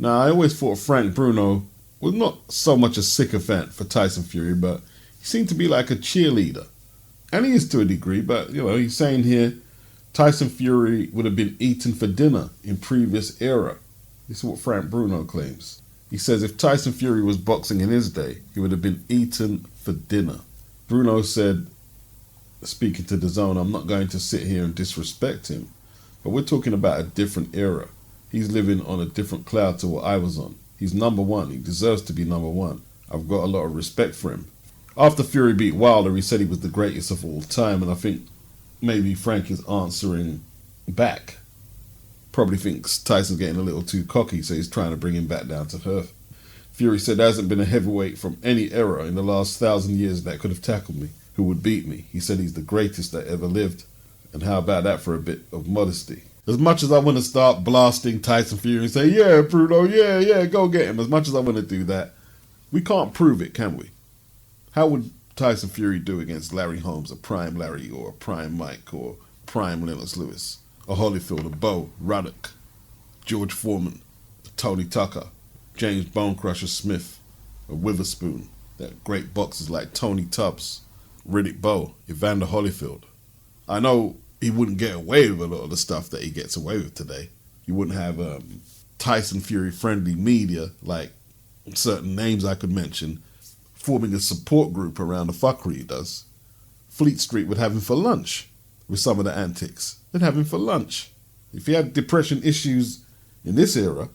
Now, I always thought Frank Bruno was not so much a sycophant for Tyson Fury, but he seemed to be like a cheerleader. And he is to a degree, but, he's saying here, Tyson Fury would have been eaten for dinner in previous era. This is what Frank Bruno claims. He says if Tyson Fury was boxing in his day, he would have been eaten for dinner. Bruno said, speaking to DAZN, I'm not going to sit here and disrespect him, but we're talking about a different era. He's living on a different cloud to what I was on. He's number one. He deserves to be number one. I've got a lot of respect for him. After Fury beat Wilder, he said he was the greatest of all time, and I think maybe Frank is answering back. Probably thinks Tyson's getting a little too cocky, so he's trying to bring him back down to earth. Fury said there hasn't been a heavyweight from any era in the last 1,000 years that could have tackled me, who would beat me. He said he's the greatest that ever lived. And how about that for a bit of modesty? As much as I want to start blasting Tyson Fury and say, yeah, Bruno, yeah, go get him. As much as I want to do that, we can't prove it, can we? How would Tyson Fury do against Larry Holmes, a prime Larry, or a prime Mike, or prime Lennox Lewis, a Holyfield, a Bo, Ruddock, George Foreman, Tony Tucker, James Bonecrusher Smith, a Witherspoon, that great boxers like Tony Tubbs, Riddick Bowe, Evander Holyfield? I know he wouldn't get away with a lot of the stuff that he gets away with today. You wouldn't have Tyson Fury friendly media like certain names I could mention forming a support group around the fuckery he does. Fleet Street would have him for lunch with some of the antics. They'd have him for lunch. If he had depression issues in this era,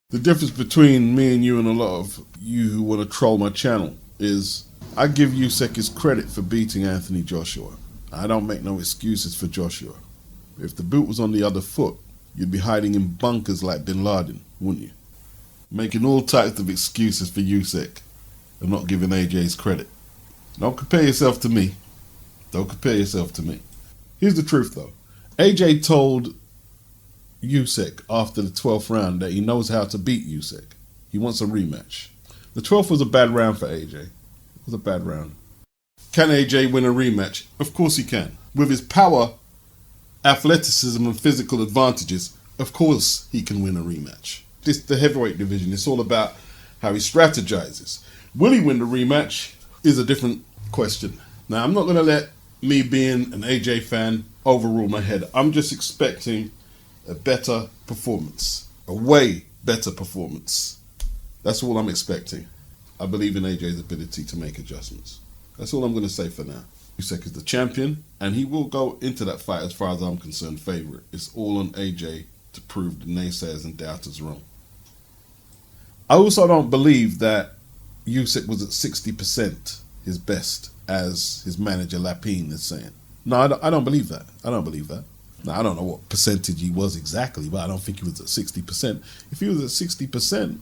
the difference between me and you and a lot of you who want to troll my channel is I give USYK his credit for beating Anthony Joshua. I don't make no excuses for Joshua. If the boot was on the other foot, you'd be hiding in bunkers like Bin Laden, wouldn't you? Making all types of excuses for USYK and not giving AJ his credit. Don't compare yourself to me. Don't compare yourself to me. Here's the truth though. AJ told USYK after the 12th round that he knows how to beat USYK. He wants a rematch. The 12th was a bad round for AJ. It was a bad round. Can AJ win a rematch? Of course he can. With his power, athleticism and physical advantages, of course he can win a rematch. This the heavyweight division. It's all about how he strategizes. Will he win the rematch is a different question. Now, I'm not going to let me being an AJ fan overrule my head. I'm just expecting a better performance. A way better performance. That's all I'm expecting. I believe in AJ's ability to make adjustments. That's all I'm going to say for now. USYK is the champion, and he will go into that fight, as far as I'm concerned, favorite. It's all on AJ to prove the naysayers and doubters wrong. I also don't believe that USYK was at 60% his best, as his manager Lapine is saying. No, I don't believe that. I don't believe that. Now, I don't know what percentage he was exactly, but I don't think he was at 60%. If he was at 60%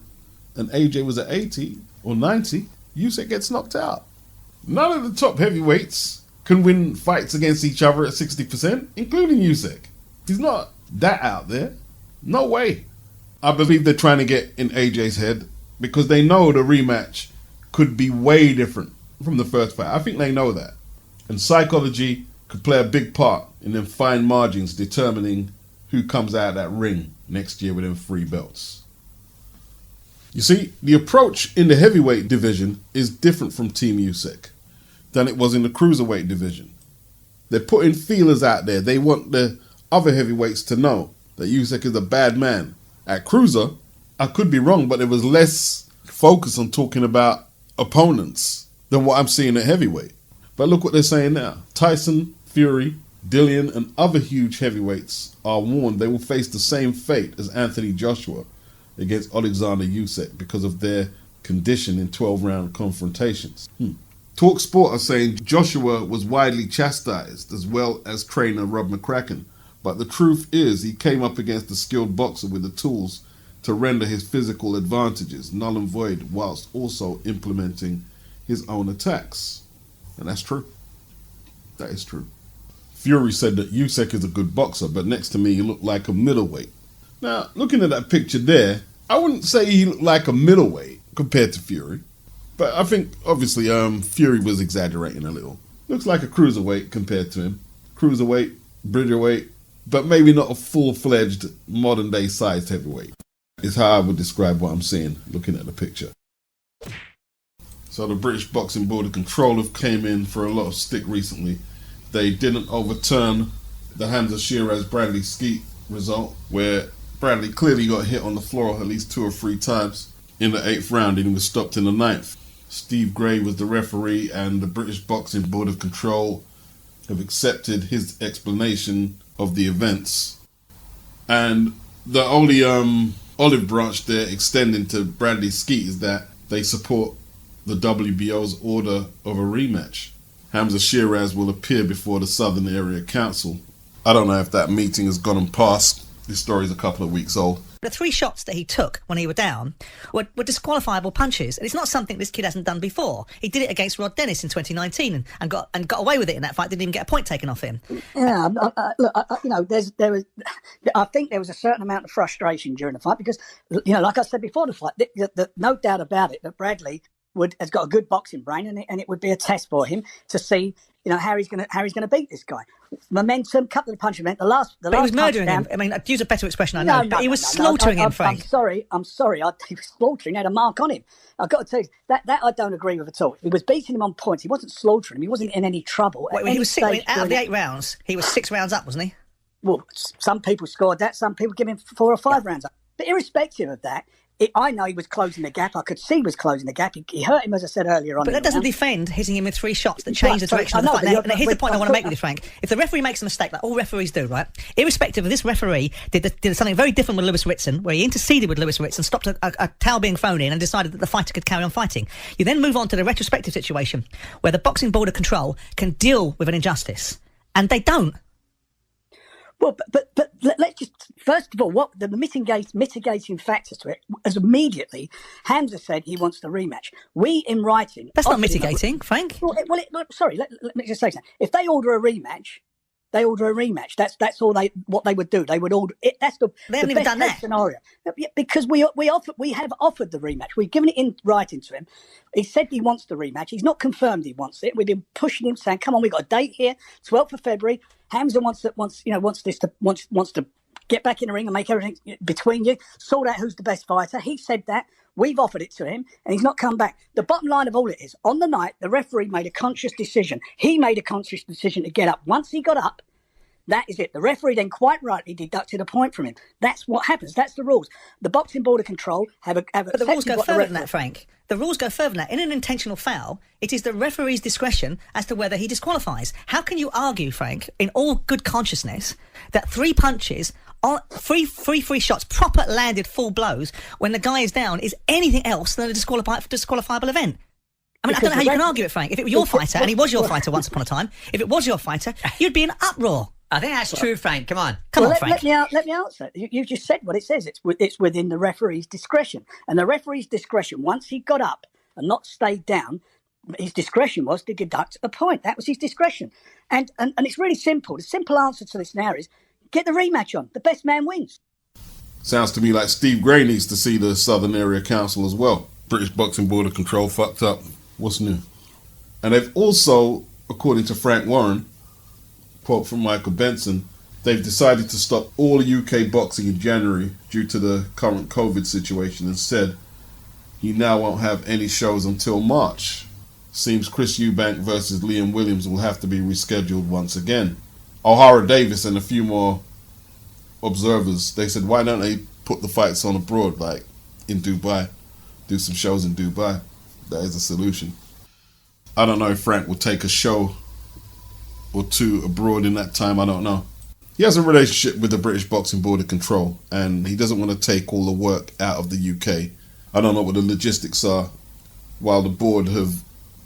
and AJ was at 80 or 90, USYK gets knocked out. None of the top heavyweights can win fights against each other at 60%, including USYK. He's not that out there. No way. I believe they're trying to get in AJ's head because they know the rematch could be way different from the first fight. I think they know that. And psychology could play a big part in them fine margins determining who comes out of that ring next year with them 3 belts. You see, the approach in the heavyweight division is different from Team USYK than it was in the cruiserweight division. They're putting feelers out there. They want the other heavyweights to know that USYK is a bad man. At cruiser, I could be wrong, but there was less focus on talking about opponents than what I'm seeing at heavyweight. But look what they're saying now. Tyson, Fury, Dillian, and other huge heavyweights are warned they will face the same fate as Anthony Joshua against Alexander Usyk because of their condition in 12-round confrontations. Talk Sport are saying Joshua was widely chastised, as well as trainer Rob McCracken. But the truth is he came up against a skilled boxer with the tools to render his physical advantages null and void whilst also implementing his own attacks. And that's true. That is true. Fury said that Usyk is a good boxer, but next to me he looked like a middleweight. Now, looking at that picture there, I wouldn't say he looked like a middleweight compared to Fury. But I think, obviously, Fury was exaggerating a little. Looks like a cruiserweight compared to him. Cruiserweight, bridgerweight, but maybe not a full-fledged modern-day sized heavyweight, is how I would describe what I'm seeing looking at the picture. So the British Boxing Board of Control have came in for a lot of stick recently. They didn't overturn the Hamza Sheeraz Bradley Skeete result, where Bradley clearly got hit on the floor at least 2 or 3 times in the 8th round and he was stopped in the 9th. Steve Gray was the referee, and the British Boxing Board of Control have accepted his explanation of the events. And the only olive branch they're extending to Bradley Skeete is that they support the WBO's order of a rematch. Hamza Sheeraz will appear before the Southern Area Council. I don't know if that meeting has gone and passed. This story's a couple of weeks old. The 3 shots that he took when he was down were disqualifiable punches, and it's not something this kid hasn't done before. He did it against Rod Dennis in 2019 and got away with it in that fight. Didn't even get a point taken off him. Yeah, look, I think there was a certain amount of frustration during the fight because, like I said before the fight, no doubt about it that Bradley has got a good boxing brain, and it would be a test for him to see, how he's gonna beat this guy. Momentum, couple of punches. The last he was murdering him. I mean, I'd use a better expression, I know, but he was slaughtering him, Frank. I'm sorry. He was slaughtering. He had a mark on him. I've got to tell you, that I don't agree with at all. He was beating him on points. He wasn't slaughtering him. He wasn't in any trouble. Wait, he was out of the 8 rounds, he was 6 rounds up, wasn't he? Well, some people scored that. Some people give him 4 or 5 rounds up. But irrespective of that, I know he was closing the gap. I could see he was closing the gap. He hurt him, as I said earlier on. But that doesn't defend hitting him with 3 shots that change the direction of the fight. Now, here's the point I want to make with you, Frank. If the referee makes a mistake, like all referees do, right? Irrespective of this referee did something very different with Lewis Ritson, where he interceded with Lewis Ritson, stopped a towel being thrown in and decided that the fighter could carry on fighting. You then move on to the retrospective situation, where the Boxing Board of Control can deal with an injustice. And they don't. Well, but let's just, first of all, what the mitigating factors to it is immediately, Hamza said he wants the rematch. We, in writing... That's not mitigating, Frank. Sorry, let me just say something. If they order a rematch, they order a rematch. That's all what they would do. They would order it. That's the best case scenario. Because we have offered the rematch. We've given it in writing to him. He said he wants the rematch. He's not confirmed he wants it. We've been pushing him, saying, "Come on, we've got a date here, 12th of February." Hamza wants to get back in the ring and make everything between you, sort out who's the best fighter. He said that. We've offered it to him, and he's not come back. The bottom line of all it is, on the night, the referee made a conscious decision. He made a conscious decision to get up. Once he got up, that is it. The referee then quite rightly deducted a point from him. That's what happens. That's the rules. The Boxing Board of Control have But the rules go further than that, Frank. The rules go further than that. In an intentional foul, it is the referee's discretion as to whether he disqualifies. How can you argue, Frank, in all good consciousness, that 3 punches, free shots, proper landed full blows, when the guy is down, is anything else than a disqualifiable event? I mean, I don't know how you can argue it, Frank. If it were your fighter, and he was your fighter once upon a time, if it was your fighter, you'd be in uproar. I think that's true, Frank. Come on. Frank. Let me answer. You just said what it says. It's within the referee's discretion. And the referee's discretion, once he got up and not stayed down, his discretion was to deduct a point. That was his discretion. And it's really simple. The simple answer to this now is get the rematch on. The best man wins. Sounds to me like Steve Gray needs to see the Southern Area Council as well. British Boxing Board of Control fucked up. What's new? And they've also, according to Frank Warren, quote from Michael Benson, they've decided to stop all UK boxing in January due to the current COVID situation and said he now won't have any shows until March. Seems Chris Eubank versus Liam Williams will have to be rescheduled once again. O'Hara Davis and a few more observers, they said, why don't they put the fights on abroad, like in Dubai? Do some shows in Dubai. That is a solution. I don't know if Frank will take a show or 2 abroad in that time. I don't know. He has a relationship with the British Boxing Board of Control, and he doesn't want to take all the work out of the UK. I don't know what the logistics are. While the board have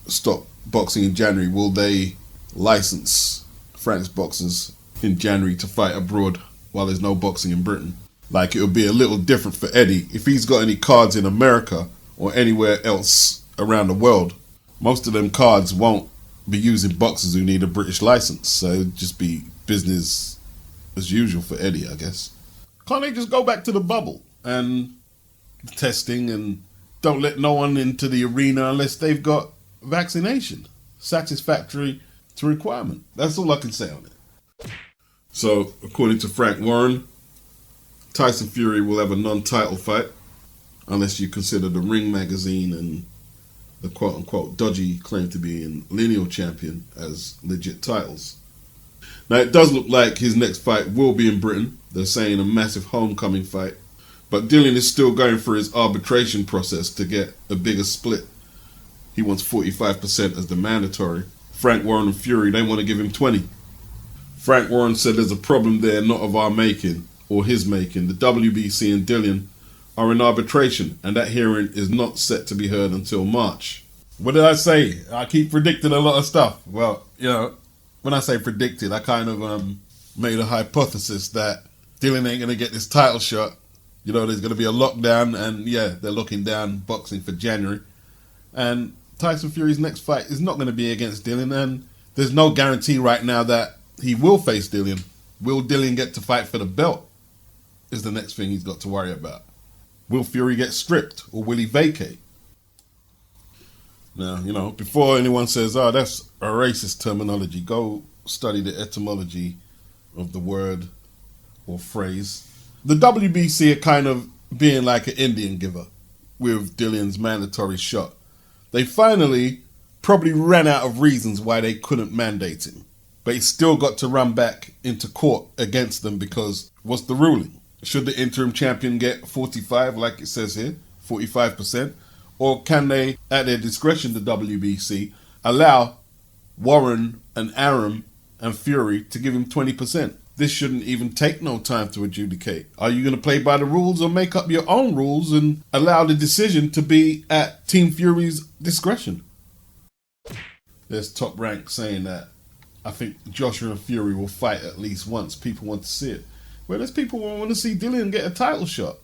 stopped boxing in January, will they license Frank's boxers in January to fight abroad while there's no boxing in Britain? Like, it would be a little different for Eddie. If he's got any cards in America or anywhere else around the world, most of them cards won't be using boxers who need a British license, so it'd just be business as usual for Eddie, I guess. Can't they just go back to the bubble and testing and don't let no one into the arena unless they've got vaccination satisfactory to requirement? That's all I can say on it. So, according to Frank Warren, Tyson Fury will have a non-title fight, unless you consider the Ring magazine and the quote-unquote dodgy claim to be in lineal champion as legit titles. Now, it does look like his next fight will be in Britain. They're saying a massive homecoming fight. But Dillian is still going through his arbitration process to get a bigger split. He wants 45% as the mandatory. Frank Warren and Fury, they want to give him 20. Frank Warren said there's a problem there not of our making, or his making. The WBC and Dillian are in arbitration, and that hearing is not set to be heard until March. What did I say? I keep predicting a lot of stuff. Well, you know, when I say predicted, I kind of made a hypothesis that Dillian ain't going to get this title shot. You know, there's going to be a lockdown, and yeah, they're looking down boxing for January. And Tyson Fury's next fight is not going to be against Dillian, and there's no guarantee right now that he will face Dillian. Will Dillian get to fight for the belt? Is the next thing he's got to worry about. Will Fury get stripped, or will he vacate? Now, you know, before anyone says, oh, that's a racist terminology, go study the etymology of the word or phrase. The WBC are kind of being like an Indian giver with Dillian's mandatory shot. They finally probably ran out of reasons why they couldn't mandate him. But he still got to run back into court against them because what's the ruling? Should the interim champion get 45, like it says here, 45%? Or can they, at their discretion, the WBC, allow Warren and Arum and Fury to give him 20%? This shouldn't even take no time to adjudicate. Are you going to play by the rules or make up your own rules and allow the decision to be at Team Fury's discretion? There's Top Rank saying that I think Joshua and Fury will fight at least once. People want to see it. Whereas people want to see Dillian get a title shot.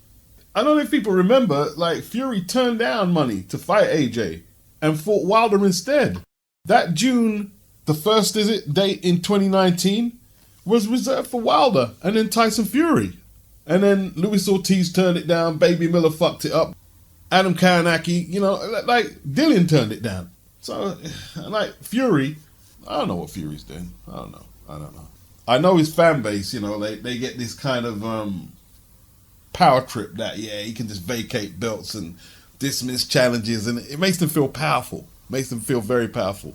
I don't know if people remember, like, Fury turned down money to fight AJ and fought Wilder instead. That June the 1st, is it, date in 2019 was reserved for Wilder and then Tyson Fury. And then Luis Ortiz turned it down, Baby Miller fucked it up, Adam Karanaki, you know, like, Dillian turned it down. So, like, Fury, I don't know what Fury's doing. I don't know. I know his fan base, you know, they get this kind of power trip that, yeah, he can just vacate belts and dismiss challenges, and it makes them feel powerful. Makes them feel very powerful.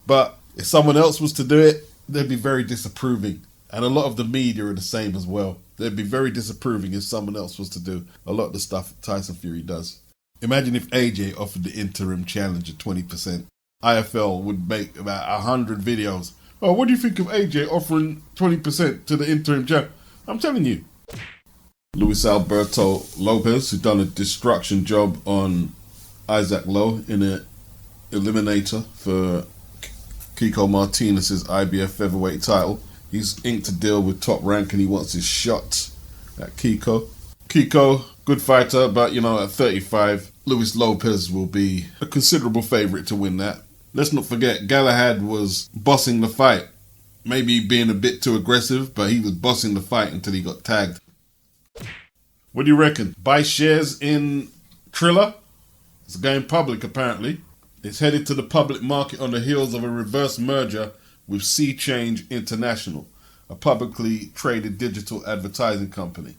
But if someone else was to do it, they'd be very disapproving. And a lot of the media are the same as well. They'd be very disapproving if someone else was to do a lot of the stuff Tyson Fury does. Imagine if AJ offered the interim challenge at 20%. IFL would make about 100 videos. Oh, what do you think of AJ offering 20% to the interim champ? I'm telling you. Luis Alberto Lopez, who done a destruction job on Isaac Lowe in an eliminator for Kiko Martinez's IBF featherweight title. He's inked a deal with Top Rank and he wants his shot at Kiko. Kiko, good fighter, but you know, at 35, Luis Lopez will be a considerable favourite to win that. Let's not forget, Galahad was bossing the fight. Maybe being a bit too aggressive, but he was bossing the fight until he got tagged. What do you reckon? Buy shares in Triller? It's going public apparently. It's headed to the public market on the heels of a reverse merger with Sea Change International, a publicly traded digital advertising company.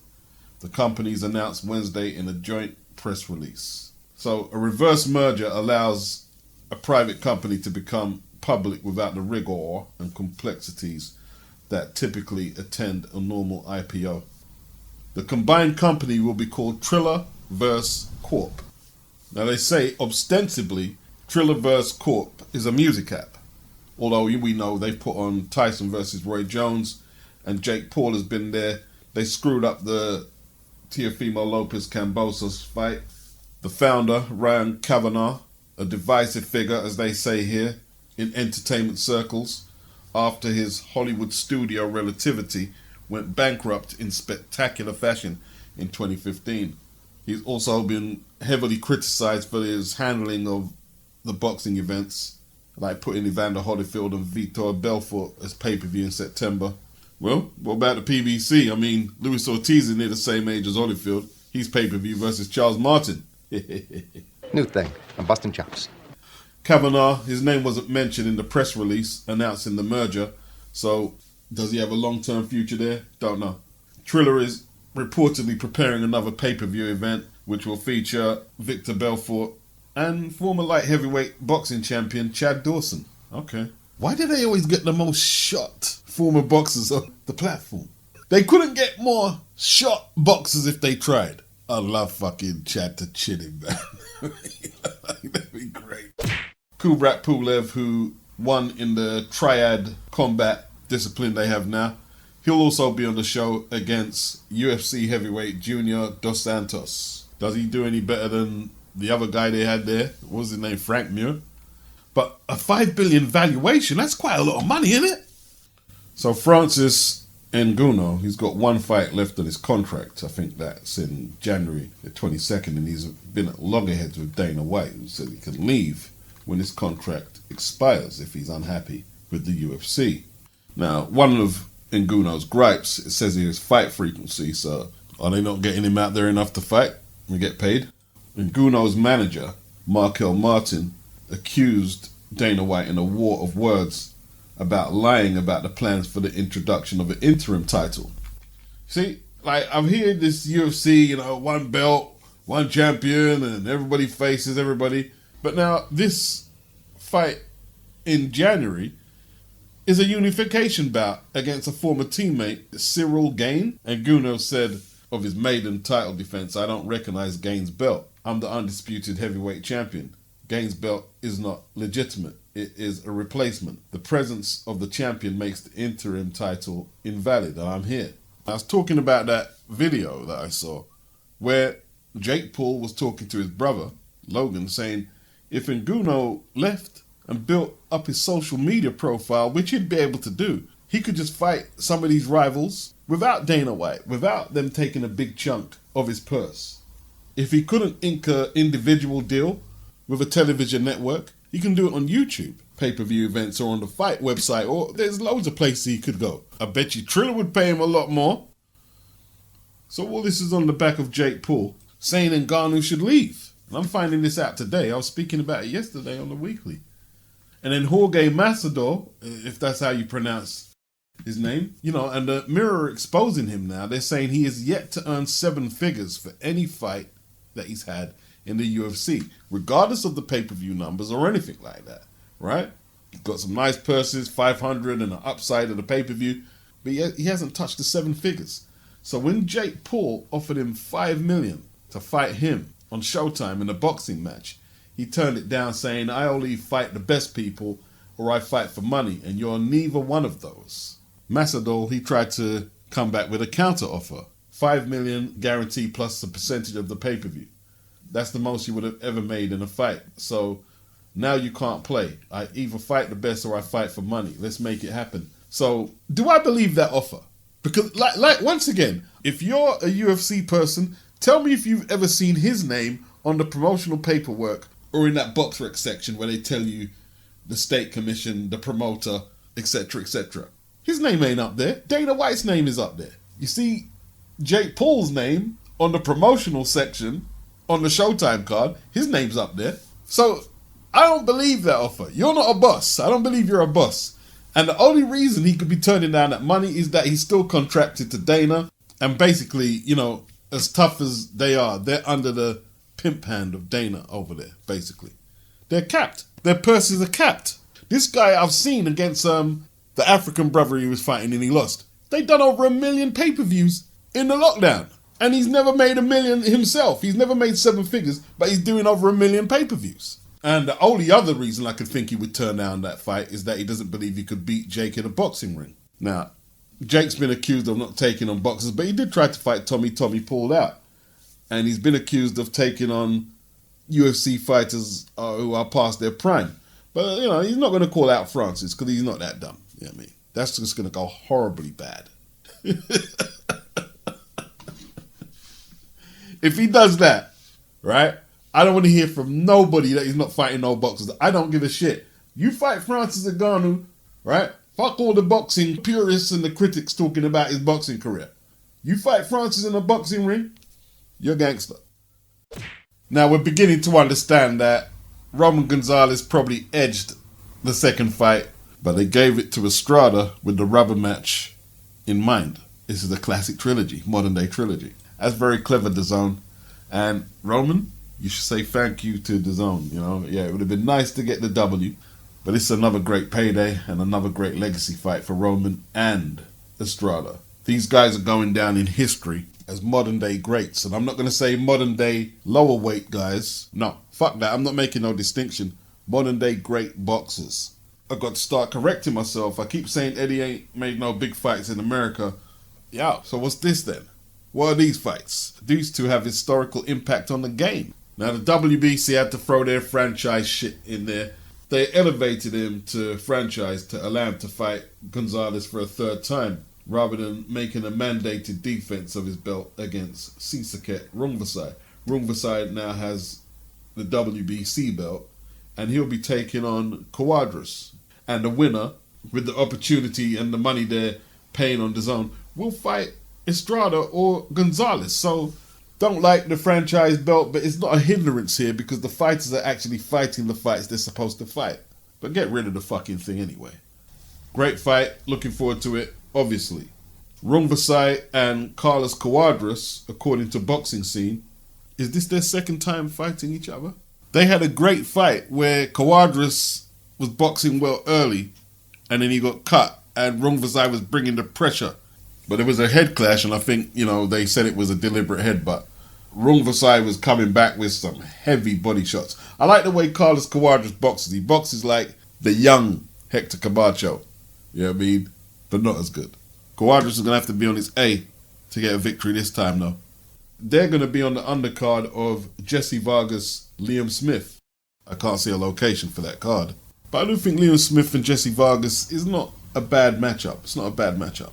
The companies announced Wednesday in a joint press release. So a reverse merger allows a private company to become public without the rigor and complexities that typically attend a normal IPO. The combined company will be called Trillerverse Corp. Now they say ostensibly Trillerverse Corp is a music app, although we know they've put on Tyson versus Roy Jones and Jake Paul has been there. They screwed up the Teofimo Lopez Cambosos fight. The founder, Ryan Kavanagh, a divisive figure, as they say here, in entertainment circles, after his Hollywood studio Relativity went bankrupt in spectacular fashion in 2015. He's also been heavily criticized for his handling of the boxing events, like putting Evander Holyfield and Vitor Belfort as pay-per-view in September. Well, what about the PBC? I mean, Luis Ortiz is near the same age as Holyfield. He's pay-per-view versus Charles Martin. New thing. I'm busting chops. Kavanagh, his name wasn't mentioned in the press release announcing the merger, so Does he have a long-term future there? Don't know. Triller is reportedly preparing another pay-per-view event which will feature Victor Belfort and former light heavyweight boxing champion Chad Dawson. Okay. Why do they always get the most shot former boxers on the platform? They couldn't get more shot boxers if they tried. I love fucking Chad to chin him, man. That'd be great. Kubrat Pulev, who won in the triad combat discipline they have now, he'll also be on the show against UFC heavyweight Junior Dos Santos. Does he do any better than the other guy they had there? What was his name? Frank Muir? But a $5 billion valuation, that's quite a lot of money, isn't it? So Francis NGOUNO, he's got one fight left on his contract. I think that's in January the 22nd, and he's been at loggerheads with Dana White, who said he can leave when his contract expires if he's unhappy with the UFC. Now, one of NGOUNO's gripes, it says he has fight frequency, so are they not getting him out there enough to fight and get paid? NGOUNO's manager, Markel Martin, accused Dana White in a war of words about lying about the plans for the introduction of an interim title. See, like, I'm hearing this UFC, you know, one belt, one champion, and everybody faces everybody. But now this fight in January is a unification bout against a former teammate, Cyril Gane. And NGOUNO said of his maiden title defense, "I don't recognize Gane's belt. I'm the undisputed heavyweight champion. Gane's belt is not legitimate. It is a replacement. The presence of the champion makes the interim title invalid, and I'm here." I was talking about that video that I saw where Jake Paul was talking to his brother, Logan, saying if NGOUNO left and built up his social media profile, which he'd be able to do, he could just fight some of these rivals without Dana White, without them taking a big chunk of his purse. If he couldn't ink an individual deal with a television network, he can do it on YouTube, pay-per-view events, or on the fight website, or there's loads of places he could go. I bet you Triller would pay him a lot more. So all this is on the back of Jake Paul saying NGOUNO should leave. And I'm finding this out today. I was speaking about it yesterday on the Weekly. And then Jorge Masvidal, if that's how you pronounce his name, you know, and the Mirror are exposing him now. They're saying he is yet to earn 7 figures for any fight that he's had in the UFC, regardless of the pay-per-view numbers or anything like that, right? He's got some nice purses, 500 and an upside of the pay-per-view, but he hasn't touched the 7 figures. So when Jake Paul offered him $5 million to fight him on Showtime in a boxing match, he turned it down saying, "I only fight the best people, or I fight for money, and you're neither one of those." Masvidal, he tried to come back with a counter offer, $5 million guaranteed plus a percentage of the pay-per-view. That's the most you would have ever made in a fight. So now you can't play. I either fight the best or I fight for money. Let's make it happen. So do I believe that offer? Because like once again, if you're a UFC person, tell me if you've ever seen his name on the promotional paperwork or in that box rec section where they tell you the state commission, the promoter, etc., etc. His name ain't up there. Dana White's name is up there. You see Jake Paul's name on the promotional section on the Showtime card, his name's up there. So I don't believe that offer. You're not a boss. I don't believe you're a boss. And the only reason he could be turning down that money is that he's still contracted to Dana. And basically, you know, as tough as they are, they're under the pimp hand of Dana over there, basically. They're capped. Their purses are capped. This guy I've seen against the African brother he was fighting and he lost. They done over 1 million pay-per-views in the lockdown. And he's never made 1 million himself. He's never made 7 figures, but he's doing over 1 million pay-per-views. And the only other reason I could think he would turn down that fight is that he doesn't believe he could beat Jake in a boxing ring. Now, Jake's been accused of not taking on boxers, but he did try to fight Tommy. Tommy pulled out. And he's been accused of taking on UFC fighters who are past their prime. But, you know, he's not going to call out Francis because he's not that dumb. You know what I mean? That's just going to go horribly bad. If he does that, right, I don't want to hear from nobody that he's not fighting no boxers. I don't give a shit. You fight Francis Ngannou, right? Fuck all the boxing purists and the critics talking about his boxing career. You fight Francis in a boxing ring, you're a gangster. Now we're beginning to understand that Roman Gonzalez probably edged the second fight But they gave it to Estrada with the rubber match in mind. This is a classic trilogy, modern day trilogy. That's very clever, DAZN. And Roman, you should say thank you to DAZN. You know, yeah, it would have been nice to get the W, but it's another great payday and another great legacy fight for Roman and Estrada. These guys are going down in history as modern day greats. And I'm not going to say modern day lower weight guys. No, fuck that. I'm not making no distinction. Modern day great boxers. I've got to start correcting myself. I keep saying Eddie ain't made no big fights in America. Yeah, so what's this then? What are these fights? These two have historical impact on the game. Now the WBC had to throw their franchise shit in there. They elevated him to franchise to allow him to fight Gonzalez for a third time, rather than making a mandated defense of his belt against Sisake RUNGVASAI. RUNGVASAI now has the WBC belt, and he'll be taking on CUADRAS. And the winner, with the opportunity and the money they're paying on DAZN, will fight Estrada or Gonzalez. So don't like the franchise belt, but it's not a hindrance here because the fighters are actually fighting the fights they're supposed to fight. But get rid of the fucking thing anyway. Great fight, looking forward to it, obviously. RUNGVASAI and Carlos CUADRAS, according to Boxing Scene, is this their second time fighting each other? They had a great fight where CUADRAS was boxing well early and then he got cut and RUNGVASAI was bringing the pressure. But there was a head clash and I think, you know, they said it was a deliberate headbutt. RUNGVASAI was coming back with some heavy body shots. I like the way Carlos CUADRAS boxes. He boxes like the young Hector Camacho. You know what I mean? But not as good. CUADRAS is going to have to be on his A to get a victory this time though. They're going to be on the undercard of Jessie Vargas, Liam Smith. I can't see a location for that card. But I do think Liam Smith and Jessie Vargas is not a bad matchup. It's not a bad matchup.